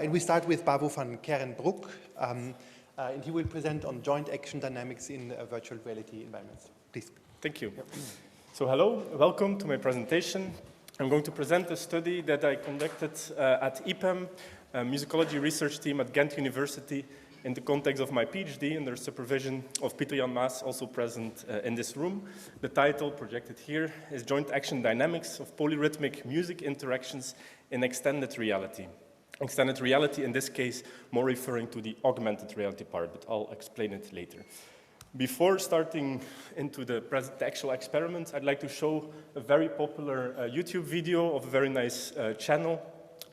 And we start with Bavo van Kerrebroeck, and he will present on joint action dynamics in virtual reality environments. Please. Thank you. So hello, welcome to my presentation. I'm going to present a study that I conducted at IPEM, a musicology research team at Ghent University, in the context of my PhD under supervision of Pieter Jan Maas, also present in this room. The title, projected here, is Joint Action Dynamics of Polyrhythmic Music Interactions in Extended Reality. Extended reality, in this case, more referring to the augmented reality part, but I'll explain it later. Before starting into the actual experiment, I'd like to show a very popular YouTube video of a very nice channel,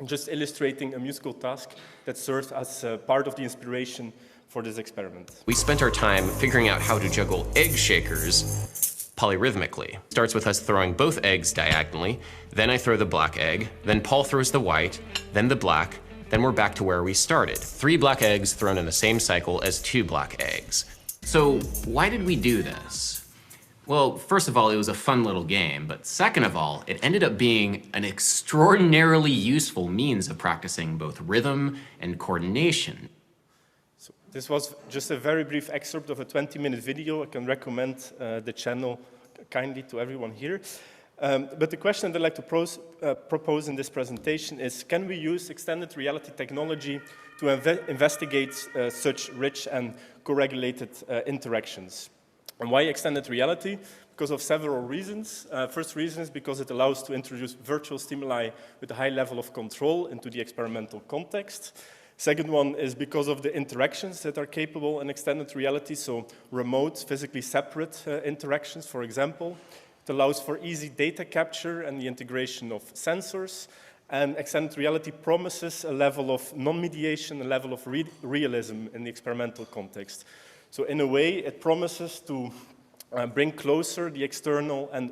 just illustrating a musical task that serves as part of the inspiration for this experiment. We spent our time figuring out how to juggle egg shakers polyrhythmically. Starts with us throwing both eggs diagonally, then I throw the black egg, then Paul throws the white, then the black, then we're back to where we started. 3 black eggs thrown in the same cycle as 2 black eggs. So why did we do this? Well, first of all, it was a fun little game, but second of all, it ended up being an extraordinarily useful means of practicing both rhythm and coordination. So this was just a very brief excerpt of a 20-minute video. I can recommend the channel kindly to everyone here. But the question that I'd like to propose in this presentation is, can we use extended reality technology to investigate such rich and co-regulated interactions? And why extended reality? Because of several reasons. First reason is because it allows to introduce virtual stimuli with a high level of control into the experimental context. Second one is because of the interactions that are capable in extended reality, so remote, physically separate interactions, for example. It allows for easy data capture and the integration of sensors. And extended reality promises a level of non-mediation, a level of realism in the experimental context. So in a way, it promises to bring closer the external and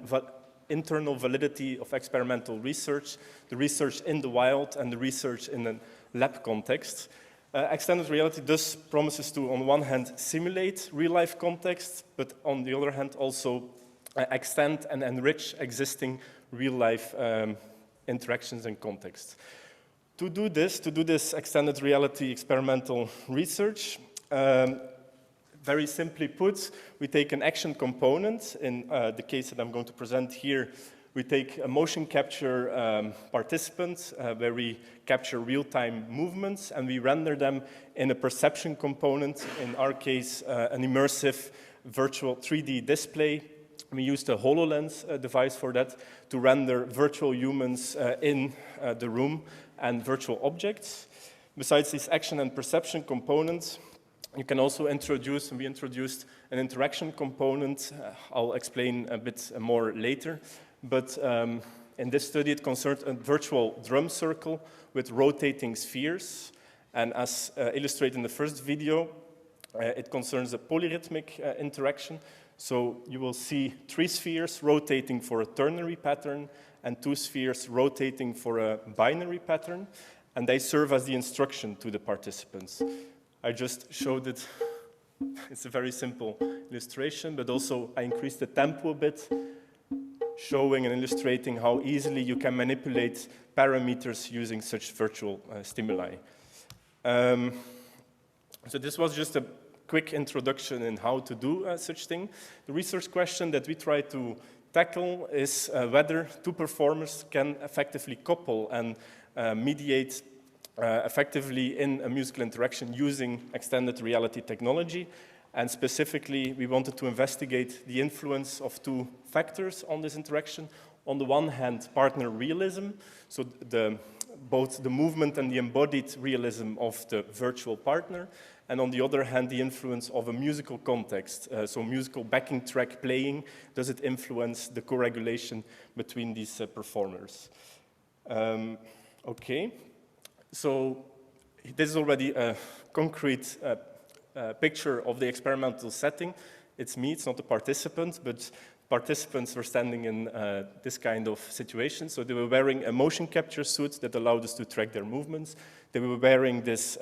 internal validity of experimental research, the research in the wild and the research in a lab context. Extended reality thus promises to, on one hand, simulate real-life context, but on the other hand, also extend and enrich existing real-life interactions and contexts. To do this extended reality experimental research, very simply put, we take an action component. In the case that I'm going to present here, we take a motion capture participant where we capture real-time movements and we render them in a perception component, in our case, an immersive virtual 3D display. We used a HoloLens device for that to render virtual humans in the room and virtual objects. Besides these action and perception components, you can also introduce, and we introduced an interaction component. I'll explain a bit more later. But in this study, it concerned a virtual drum circle with rotating spheres. And as illustrated in the first video, it concerns a polyrhythmic interaction. So you will see 3 spheres rotating for a ternary pattern and 2 spheres rotating for a binary pattern. And they serve as the instruction to the participants. I just showed it. It's a very simple illustration, but also I increased the tempo a bit, showing and illustrating how easily you can manipulate parameters using such virtual stimuli. So this was just a quick introduction in how to do such thing. The research question that we try to tackle is whether 2 performers can effectively couple and mediate effectively in a musical interaction using extended reality technology. And specifically, we wanted to investigate the influence of 2 factors on this interaction. On the one hand, partner realism, so both the movement and the embodied realism of the virtual partner, and on the other hand, the influence of a musical context, so musical backing track playing, does it influence the co-regulation between these performers? Okay. So this is already a concrete picture of the experimental setting. It's me, it's not the participant, but participants were standing in this kind of situation. So they were wearing a motion capture suit that allowed us to track their movements. They were wearing this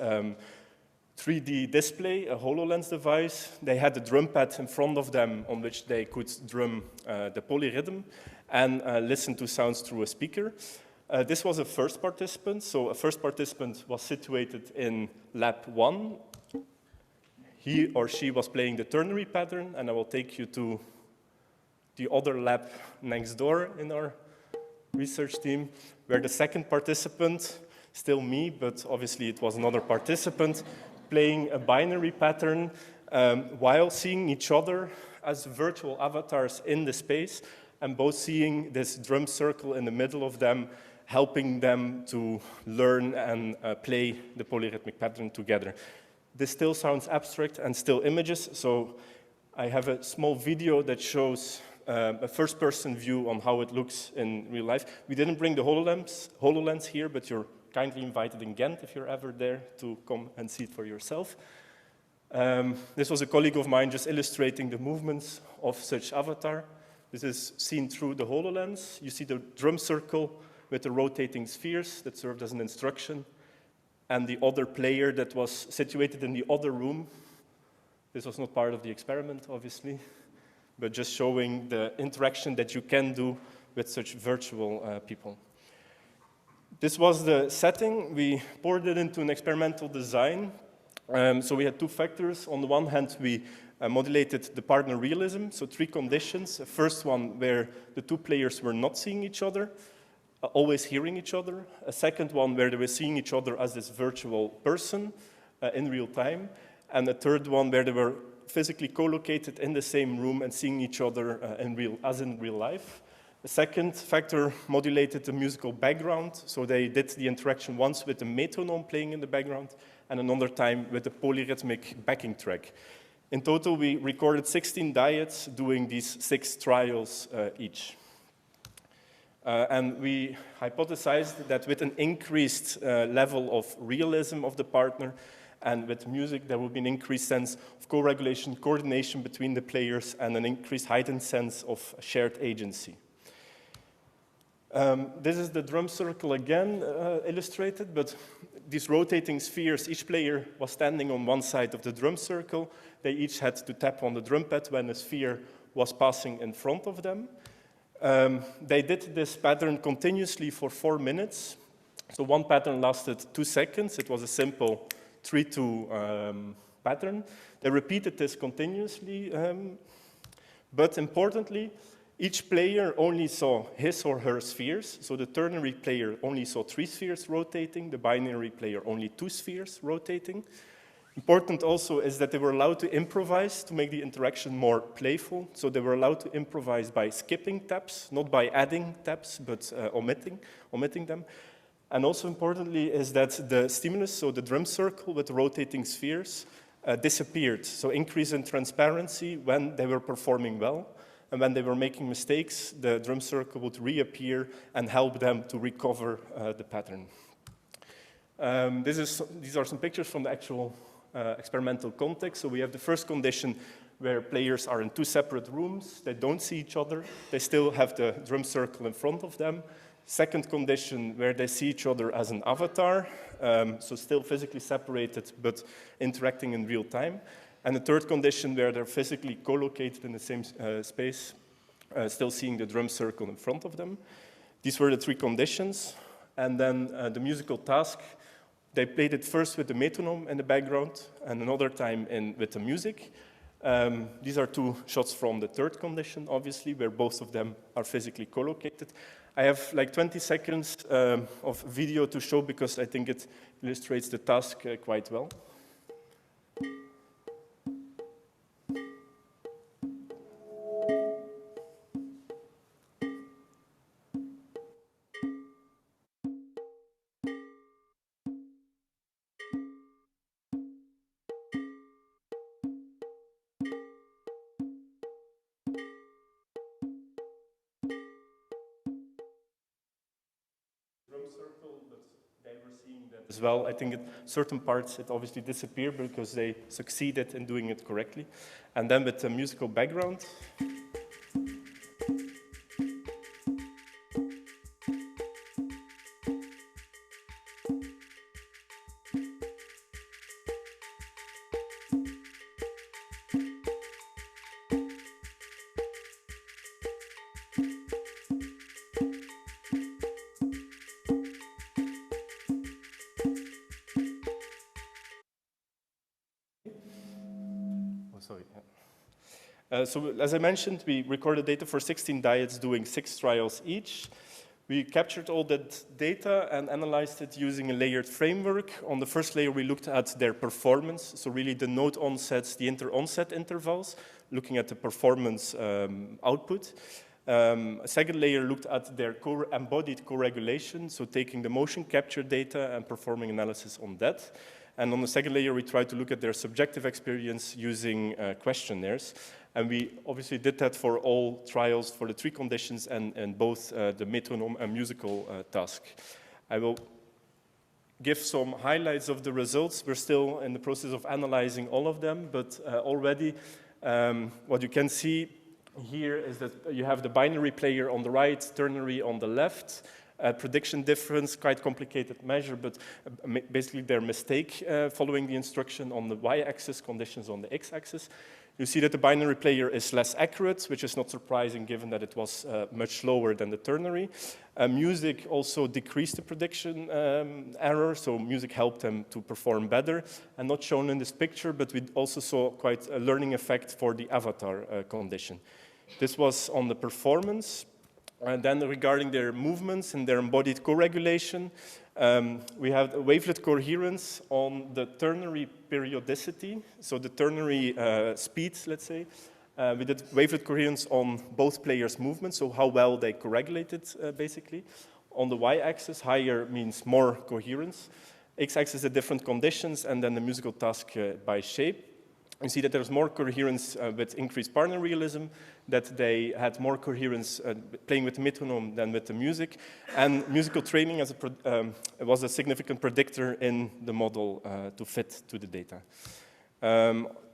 3D display, a HoloLens device. They had a drum pad in front of them on which they could drum the polyrhythm and listen to sounds through a speaker. This was a first participant, so a first participant was situated in lab 1. He or she was playing the ternary pattern, and I will take you to the other lab next door in our research team, where the second participant, still me, but obviously it was another participant, playing a binary pattern while seeing each other as virtual avatars in the space, and both seeing this drum circle in the middle of them, helping them to learn and play the polyrhythmic pattern together. This still sounds abstract and still images, so I have a small video that shows a first-person view on how it looks in real life. We didn't bring the HoloLens here, but you're kindly invited in Ghent, if you're ever there, to come and see it for yourself. This was a colleague of mine just illustrating the movements of such avatar. This is seen through the HoloLens. You see the drum circle with the rotating spheres that served as an instruction, and the other player that was situated in the other room. This was not part of the experiment, obviously, but just showing the interaction that you can do with such virtual people. This was the setting. We poured it into an experimental design. So we had two factors. On the one hand, we modulated the partner realism, so 3 conditions. The first one where the 2 players were not seeing each other, always hearing each other. A second one where they were seeing each other as this virtual person in real time. And a third one where they were physically co-located in the same room and seeing each other in real life. The second factor modulated the musical background, so they did the interaction once with the metronome playing in the background and another time with the polyrhythmic backing track. In total, we recorded 16 dyads doing these 6 trials each. And we hypothesized that with an increased level of realism of the partner and with music, there will be an increased sense of co-regulation, coordination between the players, and an increased heightened sense of shared agency. This is the drum circle again illustrated, but these rotating spheres, each player was standing on one side of the drum circle. They each had to tap on the drum pad when a sphere was passing in front of them. They did this pattern continuously for 4 minutes. So one pattern lasted 2 seconds. It was a simple 3-2 pattern. They repeated this continuously, but importantly, each player only saw his or her spheres. So the ternary player only saw 3 spheres rotating, the binary player only 2 spheres rotating. Important also is that they were allowed to improvise to make the interaction more playful. So they were allowed to improvise by skipping taps, not by adding taps, but omitting them. And also importantly is that the stimulus, so the drum circle with the rotating spheres, disappeared. So increase in transparency when they were performing well. And when they were making mistakes, the drum circle would reappear and help them to recover the pattern. These are some pictures from the actual experimental context. So we have the first condition where players are in 2 separate rooms. They don't see each other. They still have the drum circle in front of them. Second condition where they see each other as an avatar, so still physically separated but interacting in real time. And the third condition where they're physically co-located in the same space, still seeing the drum circle in front of them. These were the 3 conditions. And then the musical task, they played it first with the metronome in the background and another time with the music. These are 2 shots from the third condition, obviously, where both of them are physically co-located. I have like 20 seconds of video to show because I think it illustrates the task quite well. Circle, but they were seeing that as well. I think at certain parts it obviously disappeared because they succeeded in doing it correctly. And then with the musical background, sorry. So as I mentioned, we recorded data for 16 diets doing 6 trials each. We captured all that data and analyzed it using a layered framework. On the first layer, we looked at their performance, so really the node onsets, the inter-onset intervals, looking at the performance output. A second layer looked at their embodied co-regulation, so taking the motion capture data and performing analysis on that. And on the second layer, we tried to look at their subjective experience using questionnaires. And we obviously did that for all trials for the 3 conditions and both the metronome and musical task. I will give some highlights of the results. We're still in the process of analyzing all of them, but already what you can see here is that you have the binary player on the right, ternary on the left. Prediction difference, quite complicated measure, but basically their mistake following the instruction on the y-axis, conditions on the x-axis. You see that the binary player is less accurate, which is not surprising given that it was much slower than the ternary. Music also decreased the prediction error, so music helped them to perform better. And not shown in this picture, but we also saw quite a learning effect for the avatar condition. This was on the performance. And then regarding their movements and their embodied co-regulation, we have wavelet coherence on the ternary periodicity, so the ternary speed, let's say. We did wavelet coherence on both players' movements, so how well they co-regulated, basically. On the y-axis, higher means more coherence. X-axis, the different conditions, and then the musical task by shape. You see that there's more coherence with increased partner realism, that they had more coherence playing with the metronome than with the music, and musical training as was a significant predictor in the model to fit to the data.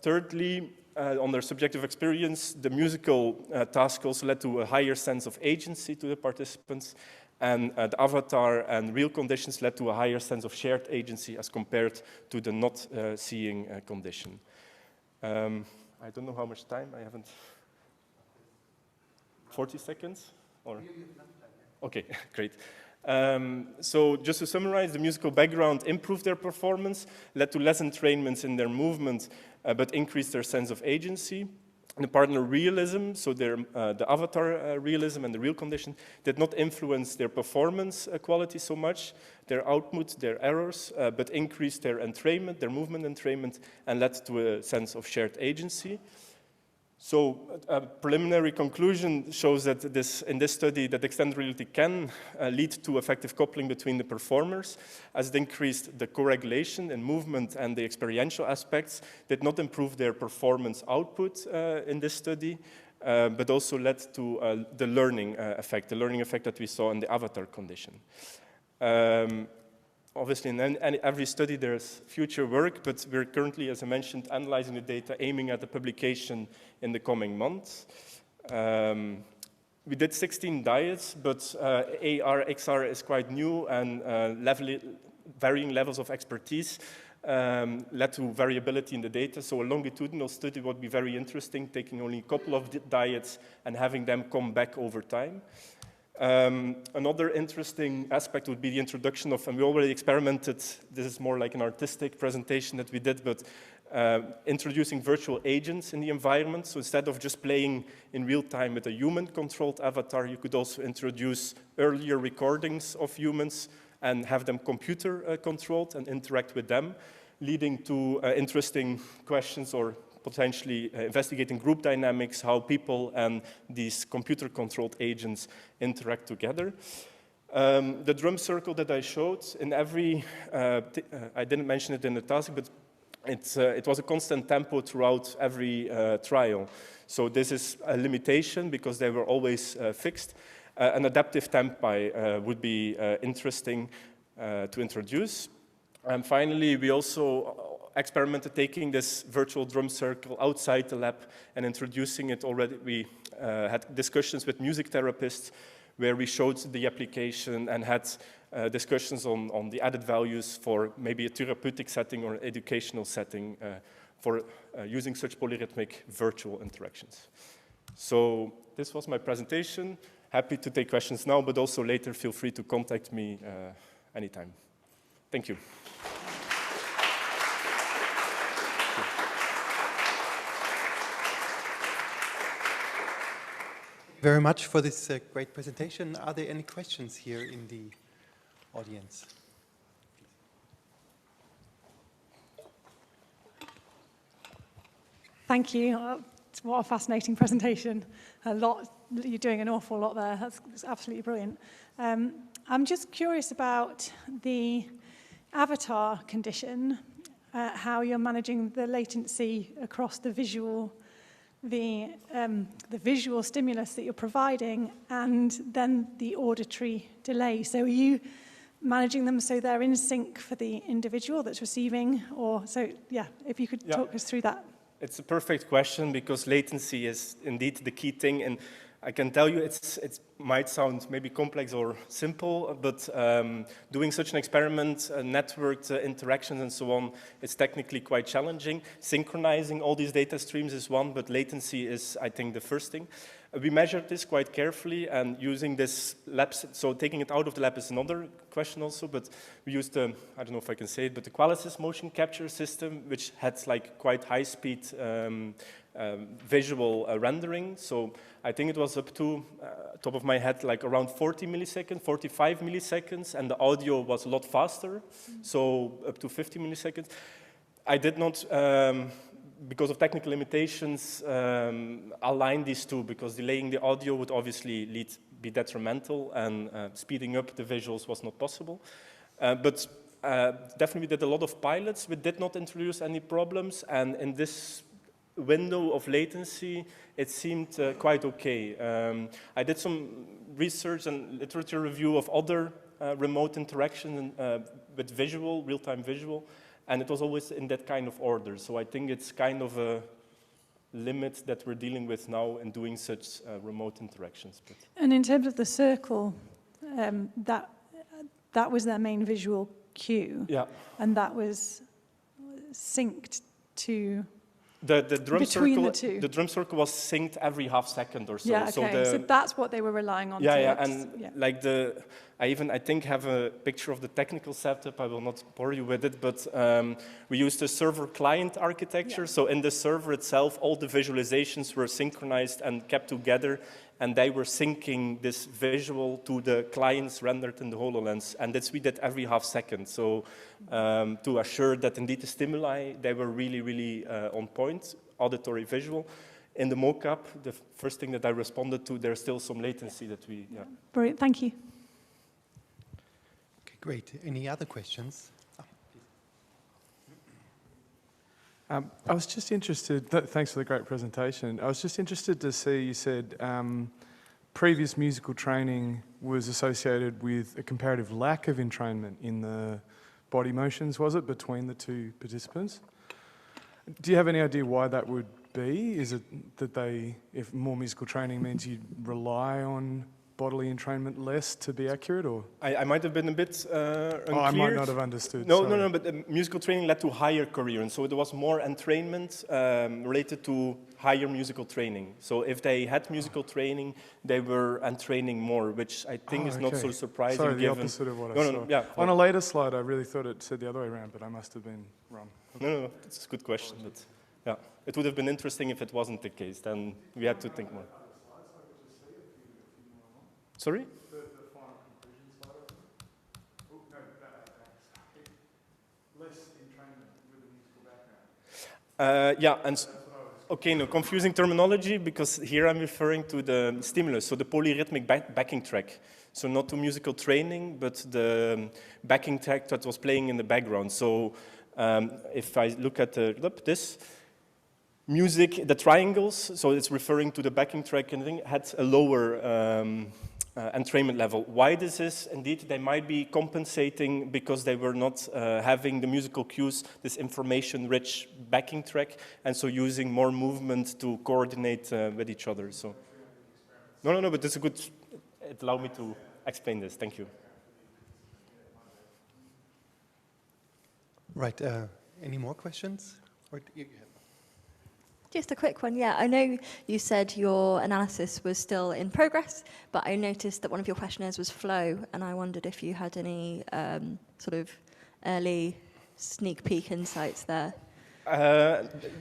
Thirdly, on their subjective experience, the musical task also led to a higher sense of agency to the participants, and the avatar and real conditions led to a higher sense of shared agency as compared to the not seeing condition. I don't know how much time, I haven't, 40 seconds? Or? Okay, great. So just to summarize, the musical background improved their performance, led to less entrainments in their movement, but increased their sense of agency. The partner realism, so the avatar realism and the real condition, did not influence their performance quality so much, their output, their errors, but increased their entrainment, their movement entrainment, and led to a sense of shared agency. So a preliminary conclusion shows that in this study that extended reality can lead to effective coupling between the performers, as it increased the co-regulation in movement and the experiential aspects, did not improve their performance output in this study, but also led to the learning effect that we saw in the avatar condition. Obviously, in every study there's future work, but we're currently, as I mentioned, analyzing the data, aiming at the publication in the coming months. We did 16 diets, but AR, XR is quite new, and varying levels of expertise led to variability in the data. So a longitudinal study would be very interesting, taking only a couple of diets and having them come back over time. Another interesting aspect would be the introduction of, and we already experimented, this is more like an artistic presentation that we did, but introducing virtual agents in the environment. So instead of just playing in real time with a human-controlled avatar, you could also introduce earlier recordings of humans and have them computer-controlled and interact with them, leading to interesting questions or potentially investigating group dynamics, how people and these computer-controlled agents interact together. The drum circle that I showed, in every, I didn't mention it in the task, but it was a constant tempo throughout every trial. So this is a limitation because they were always fixed. An adaptive tempi would be interesting to introduce. And finally, we also experimented taking this virtual drum circle outside the lab and introducing it already. We had discussions with music therapists where we showed the application and had discussions on the added values for maybe a therapeutic setting or an educational setting for using such polyrhythmic virtual interactions. So this was my presentation. Happy to take questions now, but also later feel free to contact me anytime. Thank you. Very much for this great presentation. Are there any questions here in the audience? Thank you. What a fascinating presentation. You're doing an awful lot there. That's absolutely brilliant. I'm just curious about the avatar condition, how you're managing the latency across the visual stimulus that you're providing, and then the auditory delay. So are you managing them so they're in sync for the individual that's receiving? Or so, yeah, if you could talk us through that. It's a perfect question, because latency is indeed the key thing. And I can tell you it might sound maybe complex or simple, but doing such an experiment, networked interactions and so on, it's technically quite challenging. Synchronizing all these data streams is one, but latency is, I think, the first thing. We measured this quite carefully, and using this lab, so taking it out of the lab is another question also, but we used the, I don't know if I can say it, but the Qualisys motion capture system, which had like quite high-speed visual rendering. So I think it was up to, top of my head, like around 40 milliseconds, 45 milliseconds, and the audio was a lot faster, so up to 50 milliseconds. I did not, because of technical limitations, align these two, because delaying the audio would obviously be detrimental, and speeding up the visuals was not possible. But definitely we did a lot of pilots. We did not introduce any problems, and in this window of latency, it seemed quite okay. I did some research and literature review of other remote interaction with visual, real-time visual, and it was always in that kind of order. So I think it's kind of a limit that we're dealing with now in doing such remote interactions. But. And in terms of the circle, that was their main visual cue. Yeah. And that was synced to the drum between circle, the two. The drum circle was synced every half second or so. Yeah, okay. So that's what they were relying on. Like I think have a picture of the technical setup. I will not bore you with it, but we used a server-client architecture. Yeah. So in the server itself, all the visualizations were synchronized and kept together, and they were syncing this visual to the clients rendered in the HoloLens, and that's we did every half second. So to assure that indeed the stimuli, they were really, really on point, auditory, visual. In the mockup, the first thing that I responded to, there's still some latency that we, Brilliant, thank you. Okay, great. Any other questions? I was just interested, thanks for the great presentation. I was just interested to see, you said previous musical training was associated with a comparative lack of entrainment in the body motions, was it, between the two participants? Do you have any idea why that would be? Is it that if more musical training means you rely on bodily entrainment less to be accurate, or? I might have been a bit unclear. Oh, I might not have understood. No, but musical training led to higher coherence, so there was more entrainment related to higher musical training. So if they had musical training, they were entraining more, which I think is not so surprising. Sorry, the opposite of what I saw. On a later slide, I really thought it said the other way around, but I must have been wrong. No, it's a good question, but yeah, it would have been interesting if it wasn't the case. Then we had to think more. Sorry? The final conclusion slide. Oh, no, less entrainment with a musical background. Okay, no, confusing terminology, because here I'm referring to the stimulus, so the polyrhythmic backing track. So not to musical training, but the backing track that was playing in the background. So if I look at this music, the triangles, so it's referring to the backing track and thing, had a lower entrainment level. Why this is? Indeed, they might be compensating because they were not having the musical cues, this information-rich backing track, and so using more movement to coordinate with each other. So, no, but it's a good. It allowed me to explain this. Thank you. Right. Any more questions? Or you have Just a quick one, yeah. I know you said your analysis was still in progress, but I noticed that one of your questionnaires was flow, and I wondered if you had any sort of early sneak peek insights there.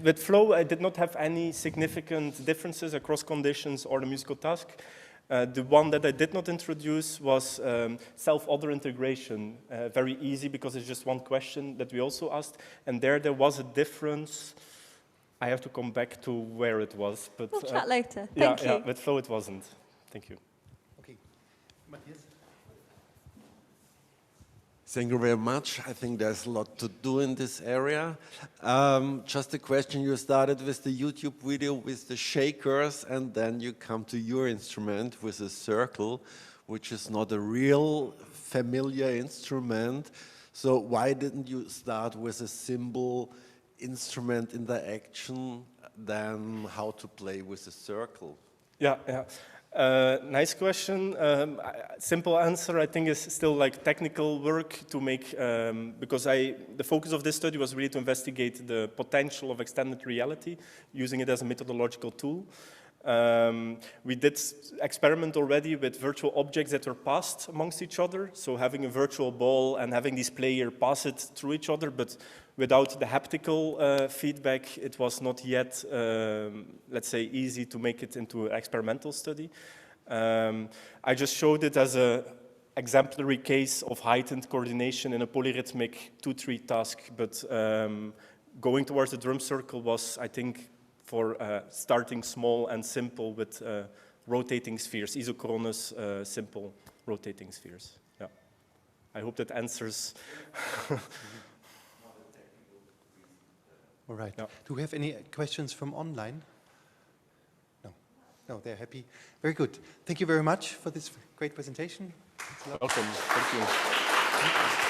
With flow, I did not have any significant differences across conditions or the musical task. The one that I did not introduce was self-other integration. Very easy because it's just one question that we also asked. And there was a difference. I have to come back to where it was. But, We'll chat later. Yeah, Thank you. yeah, with flow it wasn't. Thank you. Okay. Matthias? Thank you very much. I think there's a lot to do in this area. Just a question, you started with the YouTube video with the shakers, and then you come to your instrument with a circle, which is not a real familiar instrument. So why didn't you start with a simple instrument in the action than how to play with a circle? Yeah, yeah. Nice question. Simple answer, I think, is still like technical work to make, because the focus of this study was really to investigate the potential of extended reality, using it as a methodological tool. We did experiment already with virtual objects that were passed amongst each other, so having a virtual ball and having this player pass it through each other, but without the haptical feedback, it was not yet, let's say, easy to make it into an experimental study. I just showed it as an exemplary case of heightened coordination in a polyrhythmic 2-3 task, but going towards the drum circle was, I think, for starting small and simple with rotating spheres, isochronous, simple rotating spheres. Yeah. I hope that answers. All right. Yeah. Do we have any questions from online? No. No, they're happy. Very good. Thank you very much for this great presentation. Welcome. Thank you.